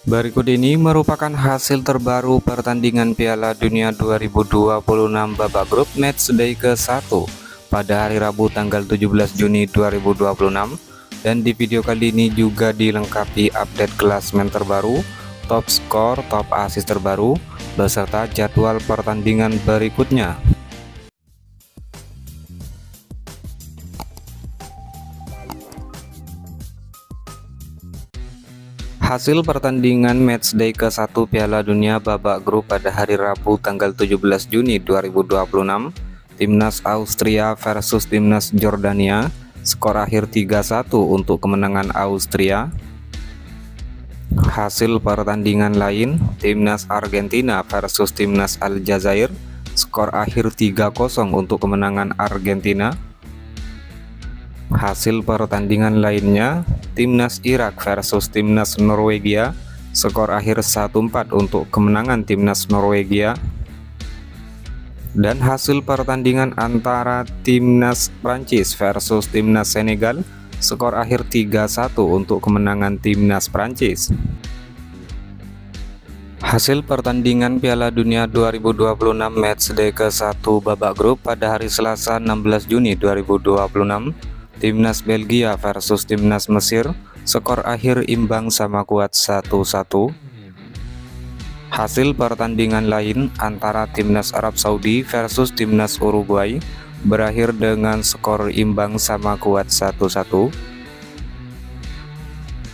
Berikut ini merupakan hasil terbaru pertandingan Piala Dunia 2026 babak grup matchday ke-1 pada hari Rabu tanggal 17 Juni 2026, dan di video kali ini juga dilengkapi update klasemen terbaru, top skor, top assist terbaru, beserta jadwal pertandingan berikutnya. Hasil pertandingan matchday ke-1 Piala Dunia babak grup pada hari Rabu tanggal 17 Juni 2026, Timnas Austria versus Timnas Jordania, skor akhir 3-1 untuk kemenangan Austria. Hasil pertandingan lain, Timnas Argentina versus Timnas Aljazair, skor akhir 3-0 untuk kemenangan Argentina. Hasil pertandingan lainnya, Timnas Irak versus Timnas Norwegia, skor akhir 1-4 untuk kemenangan Timnas Norwegia. Dan hasil pertandingan antara Timnas Prancis versus Timnas Senegal, skor akhir 3-1 untuk kemenangan Timnas Prancis. Hasil pertandingan Piala Dunia 2026 matchday ke-1 babak grup pada hari Selasa 16 Juni 2026, Timnas Belgia versus Timnas Mesir, skor akhir imbang sama kuat 1-1. Hasil pertandingan lain antara Timnas Arab Saudi versus Timnas Uruguay berakhir dengan skor imbang sama kuat 1-1.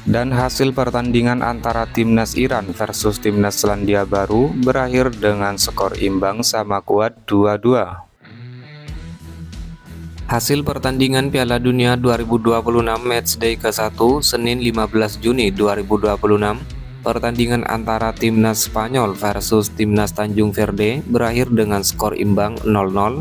Dan hasil pertandingan antara Timnas Iran versus Timnas Selandia Baru berakhir dengan skor imbang sama kuat 2-2. Hasil pertandingan Piala Dunia 2026 matchday ke-1 Senin 15 Juni 2026, pertandingan antara Timnas Spanyol versus Timnas Tanjung Verde berakhir dengan skor imbang 0-0.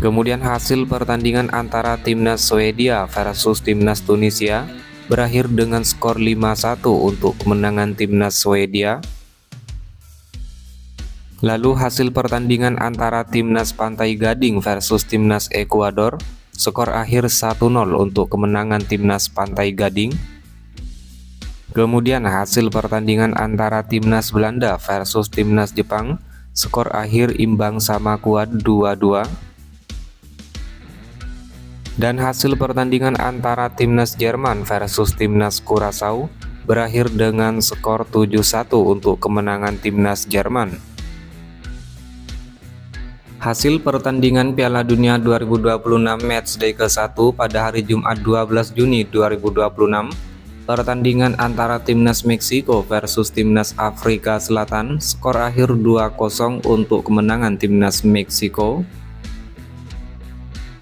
Kemudian hasil pertandingan antara Timnas Swedia versus Timnas Tunisia berakhir dengan skor 5-1 untuk kemenangan Timnas Swedia. Lalu hasil pertandingan antara Timnas Pantai Gading versus Timnas Ekuador, skor akhir 1-0 untuk kemenangan Timnas Pantai Gading. Kemudian hasil pertandingan antara Timnas Belanda versus Timnas Jepang, skor akhir imbang sama kuat 2-2. Dan hasil pertandingan antara Timnas Jerman versus Timnas Curaçao berakhir dengan skor 7-1 untuk kemenangan Timnas Jerman. Hasil pertandingan Piala Dunia 2026 matchday ke-1 pada hari Jumat 12 Juni 2026, pertandingan antara Timnas Meksiko versus Timnas Afrika Selatan, skor akhir 2-0 untuk kemenangan Timnas Meksiko.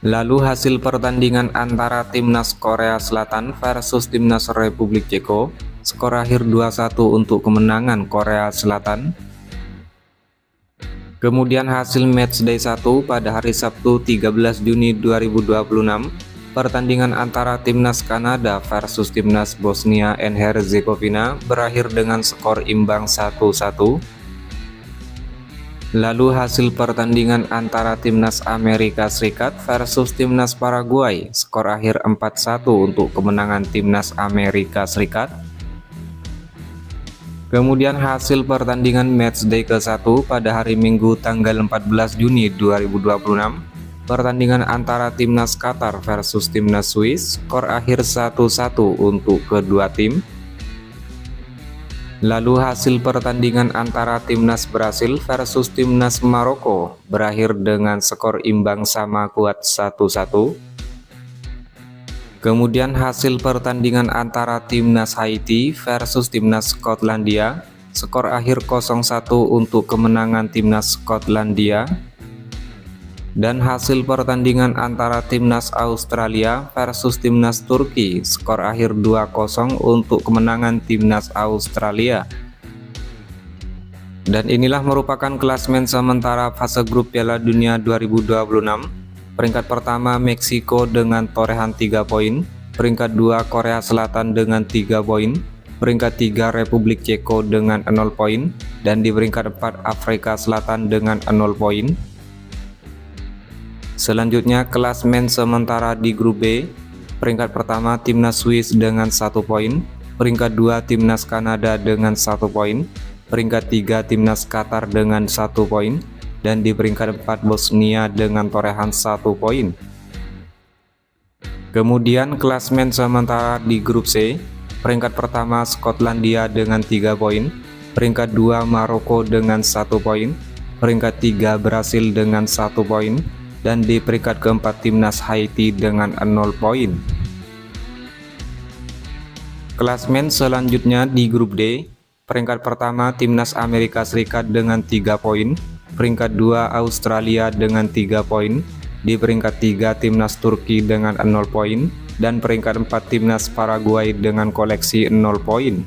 Lalu hasil pertandingan antara Timnas Korea Selatan versus Timnas Republik Ceko, skor akhir 2-1 untuk kemenangan Korea Selatan. Kemudian hasil matchday 1 pada hari Sabtu 13 Juni 2026, pertandingan antara Timnas Kanada versus Timnas Bosnia and Herzegovina berakhir dengan skor imbang 1-1. Lalu hasil pertandingan antara Timnas Amerika Serikat versus Timnas Paraguay, skor akhir 4-1 untuk kemenangan Timnas Amerika Serikat. Kemudian hasil pertandingan matchday ke-1 pada hari Minggu tanggal 14 Juni 2026, pertandingan antara Timnas Qatar versus Timnas Swiss, skor akhir 1-1 untuk kedua tim. Lalu hasil pertandingan antara Timnas Brasil versus Timnas Maroko berakhir dengan skor imbang sama kuat 1-1. Kemudian hasil pertandingan antara Timnas Haiti versus Timnas Skotlandia, skor akhir 0-1 untuk kemenangan Timnas Skotlandia. Dan hasil pertandingan antara Timnas Australia versus Timnas Turki, skor akhir 2-0 untuk kemenangan Timnas Australia. Dan inilah merupakan klasemen sementara fase grup Piala Dunia 2026. Peringkat pertama Meksiko dengan torehan 3 poin, peringkat 2 Korea Selatan dengan 3 poin, peringkat 3 Republik Ceko dengan 0 poin, dan di peringkat 4 Afrika Selatan dengan 0 poin. Selanjutnya klasemen sementara di grup B, peringkat pertama Timnas Swiss dengan 1 poin, Peringkat 2 timnas Kanada dengan 1 poin. Peringkat 3 timnas Qatar dengan 1 poin. Dan di peringkat 4 Bosnia dengan torehan 1 poin. Kemudian klasmen sementara di grup C, peringkat pertama Skotlandia dengan 3 poin. Peringkat 2 Maroko dengan 1 poin. Peringkat 3 Brasil dengan 1 poin. Dan di peringkat keempat timnas Haiti dengan 0 poin. Klasmen selanjutnya di grup D, peringkat pertama timnas Amerika Serikat dengan 3 poin, peringkat 2 Australia dengan 3 poin, di peringkat 3 timnas Turki dengan 0 poin, dan peringkat 4 timnas Paraguay dengan koleksi 0 poin.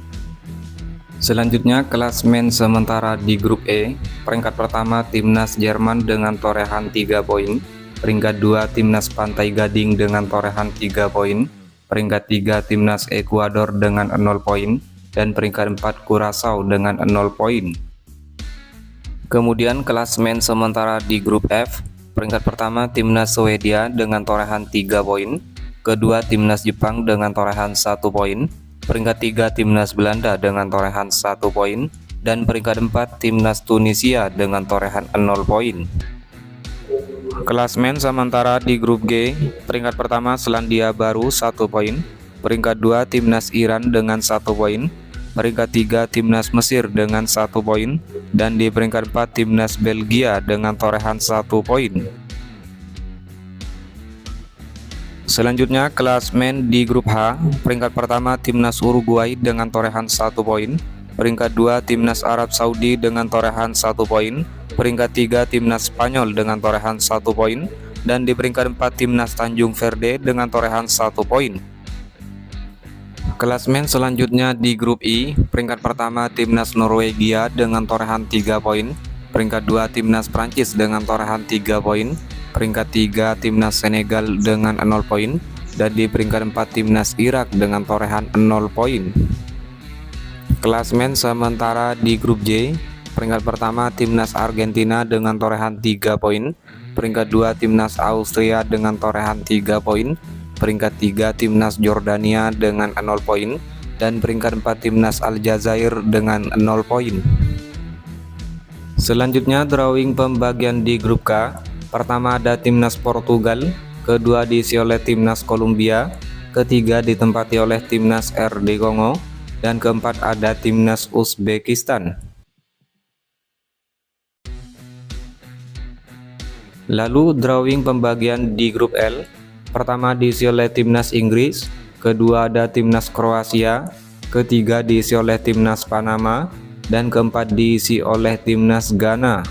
Selanjutnya klasmen sementara di grup E, peringkat pertama timnas Jerman dengan torehan 3 poin, peringkat 2 timnas Pantai Gading dengan torehan 3 poin, peringkat 3 timnas Ekuador dengan 0 poin, dan peringkat 4 Curaçao dengan 0 poin. Kemudian klasmen sementara di grup F, peringkat pertama timnas Swedia dengan torehan 3 poin, kedua timnas Jepang dengan torehan 1 poin, peringkat 3 timnas Belanda dengan torehan 1 poin, dan peringkat 4 timnas Tunisia dengan torehan 0 poin. Klasmen sementara di grup G, peringkat pertama Selandia Baru 1 poin, peringkat 2 timnas Iran dengan 1 poin, peringkat 3 timnas Mesir dengan 1 poin, dan di peringkat 4 timnas Belgia dengan torehan 1 poin. Selanjutnya klasmen di grup H, peringkat pertama timnas Uruguay dengan torehan 1 poin, peringkat 2 timnas Arab Saudi dengan torehan 1 poin, peringkat 3 timnas Spanyol dengan torehan 1 poin, dan di peringkat 4 timnas Tanjung Verde dengan torehan 1 poin. Klasmen selanjutnya di grup I, peringkat pertama timnas Norwegia dengan torehan 3 poin, peringkat 2 timnas Prancis dengan torehan 3 poin, peringkat 3 timnas Senegal dengan 0 poin, dan di peringkat 4 timnas Irak dengan torehan 0 poin. Klasmen sementara di grup J, peringkat pertama timnas Argentina dengan torehan 3 poin, peringkat 2 timnas Austria dengan torehan 3 poin, peringkat 3 timnas Jordania dengan 0 poin, dan peringkat 4 timnas Aljazair dengan 0 poin. Selanjutnya drawing pembagian di grup K, pertama ada timnas Portugal, kedua diisi oleh timnas Kolombia, ketiga ditempati oleh timnas RD Kongo, dan keempat ada timnas Uzbekistan. Lalu drawing pembagian di grup L, pertama diisi oleh timnas Inggris, kedua ada timnas Kroasia, ketiga diisi oleh timnas Panama, dan keempat diisi oleh timnas Ghana.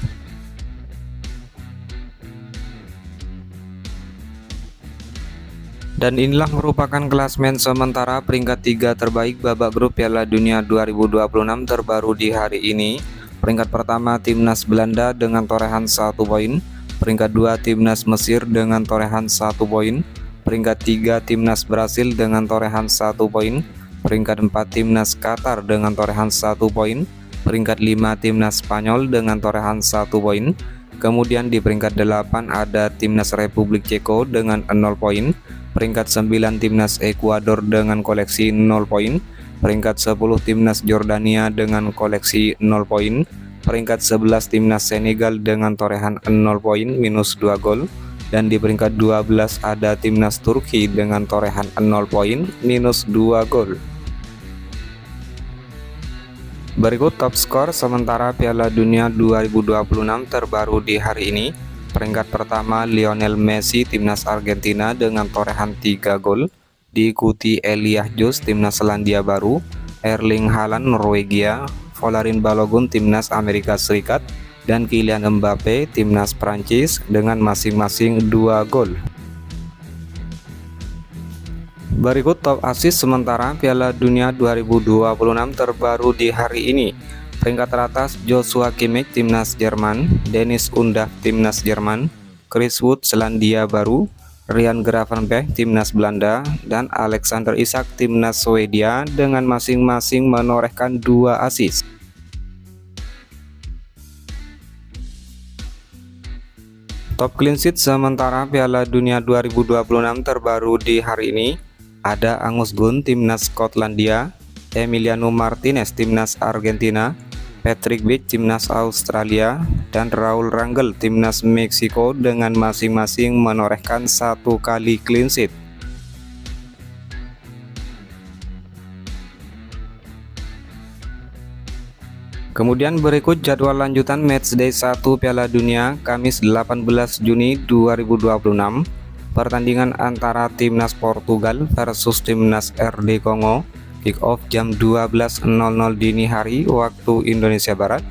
Dan inilah merupakan klasmen sementara peringkat 3 terbaik babak grup Piala Dunia 2026 terbaru di hari ini. Peringkat pertama timnas Belanda dengan torehan 1 poin, peringkat 2 timnas Mesir dengan torehan 1 poin, peringkat 3 timnas Brasil dengan torehan 1 poin, peringkat 4 timnas Qatar dengan torehan 1 poin, peringkat 5 timnas Spanyol dengan torehan 1 poin. Kemudian di peringkat 8 ada timnas Republik Ceko dengan 0 poin, peringkat 9 timnas Ekuador dengan koleksi 0 poin, peringkat 10 timnas Jordania dengan koleksi 0 poin, peringkat 11 timnas Senegal dengan torehan 0 poin minus 2 gol, dan di peringkat 12 ada timnas Turki dengan torehan 0 poin minus 2 gol. Berikut top skor sementara Piala Dunia 2026 terbaru di hari ini. Peringkat pertama Lionel Messi timnas Argentina dengan torehan 3 gol, diikuti Elijah Jus timnas Selandia Baru, Erling Haaland Norwegia, Folarin Balogun timnas Amerika Serikat, dan Kylian Mbappe timnas Prancis dengan masing-masing 2 gol. Berikut top assist sementara Piala Dunia 2026 terbaru di hari ini. Peringkat teratas Joshua Kimmich timnas Jerman, Dennis Undav timnas Jerman, Chris Wood Selandia Baru, Ryan Gravenberch timnas Belanda, dan Alexander Isak timnas Swedia dengan masing-masing menorehkan 2 assist. Top clean sheet sementara Piala Dunia 2026 terbaru di hari ini ada Angus Gunn timnas Skotlandia, Emiliano Martinez timnas Argentina, Patrick Vieira timnas Australia, dan Raul Rangel timnas Meksiko dengan masing-masing menorehkan 1 kali clean sheet. Kemudian berikut jadwal lanjutan matchday 1 Piala Dunia Kamis 18 Juni 2026. Pertandingan antara timnas Portugal versus timnas RD Kongo, kick off jam 12.00 dini hari waktu Indonesia Barat.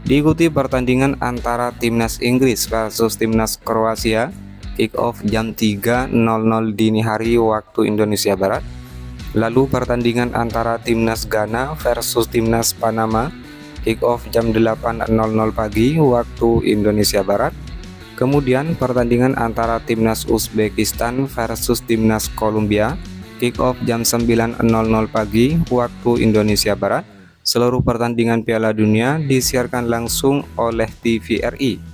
Diikuti pertandingan antara timnas Inggris versus timnas Kroasia, kick off jam 3.00 dini hari waktu Indonesia Barat. Lalu pertandingan antara timnas Ghana versus timnas Panama, kick off jam 8.00 pagi waktu Indonesia Barat. Kemudian pertandingan antara timnas Uzbekistan versus timnas Kolombia, kick off jam 9.00 pagi waktu Indonesia Barat. Seluruh pertandingan Piala Dunia disiarkan langsung oleh TVRI.